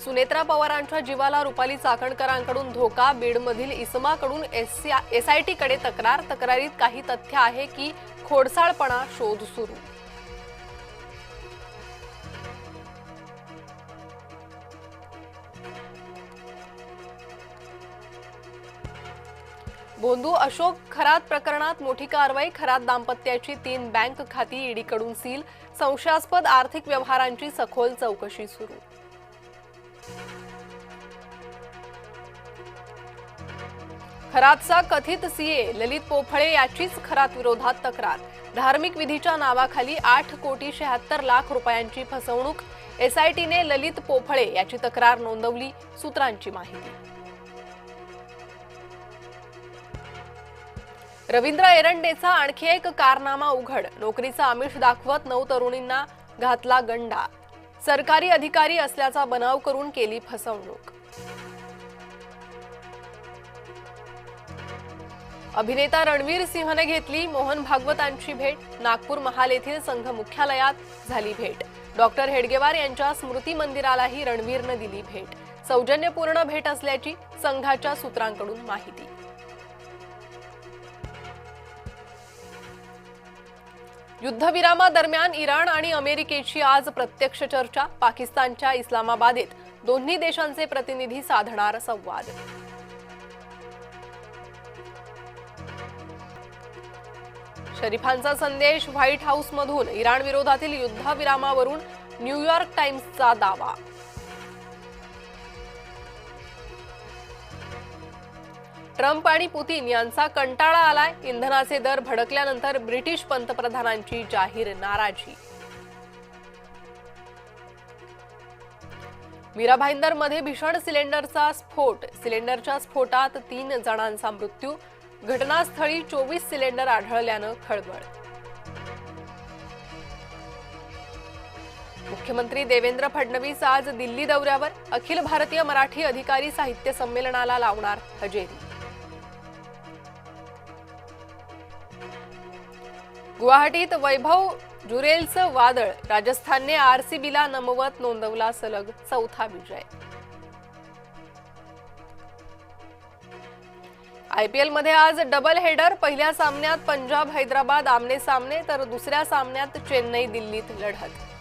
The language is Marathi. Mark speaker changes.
Speaker 1: सुनेत्रा पवारांच्या जीवाला रुपाली चाकणकरांकडून धोका, बीडमधील इसमाकडून एसआयटीकडे तक्रारीत काही तथ्य आहे की खोडसाळपणा, शोध सुरू। बोंधू अशोक खरात प्रकरणात मोठी कारवाई, खरात दाम्पत्याची 3 बँक खाती ईडीकडून सील, संशयास्पद आर्थिक व्यवहारांची सखोल चौकशी सुरू। खरातचा कथित सीए ललित पोफळे याचीच खरात विरोधात तक्रार, धार्मिक विधीच्या नावाखाली 8,76,00,000 रुपयांची फसवणूक, एसआयटीने ललित पोफळे याची तक्रार नोंदवली, सूत्रांची माहिती। रवींद्र एरंडेचा आणखी एक कारनामा उघड, नोकरीचा आमिष दाखवत 9 तरुणींना घातला गंडा, सरकारी अधिकारी असल्याचा बनाव करून केली फसवणूक। अभिनेता रणवीर सिंहने घेतली मोहन भागवतांची भेट, नागपूर महाल येथील संघ मुख्यालयात झाली भेट, डॉक्टर हेडगेवार यांच्या स्मृती मंदिरालाही रणवीरने दिली भेट, सौजन्यपूर्ण भेट असल्याची संघाच्या सूत्रांकडून माहिती। युद्धविरामादरम्यान इराण आणि अमेरिकेची आज प्रत्यक्ष चर्चा, पाकिस्तानच्या इस्लामाबादेत दोन्ही देशांचे प्रतिनिधी साधणार संवाद। शरीफांचा संदेश, व्हाईट हाऊसमधून इराण विरोधातील युद्धविरामावरून न्यूयॉर्क टाइम्सचा दावा। ट्रम्प आणि पुतीन यांचा कंटाळा आलाय, इंधनाचे दर भडकल्यानंतर ब्रिटिश पंतप्रधानांची जाहीर नाराजी। मीरा भाईंदरमध्ये भीषण सिलेंडरचा स्फोट, सिलेंडरच्या स्फोटात 3 जणांचा मृत्यू, घटनास्थळी 24 सिलेंडर आढळल्यानं खळबळ। मुख्यमंत्री देवेंद्र फडणवीस आज दिल्ली दौऱ्यावर, अखिल भारतीय मराठी अधिकारी साहित्य संमेलनाला लावणार हजेरी। गुवाहाटीत वैभव जुरेलचं वादळ, राजस्थानने आरसीबीला नमवत नोंदवला सलग 4था विजय। आयपीएलमध्ये आज डबल हेडर, पहिल्या सामन्यात पंजाब हैदराबाद आमने सामने तर दुसऱ्या सामन्यात चेन्नई दिल्लीत लढत।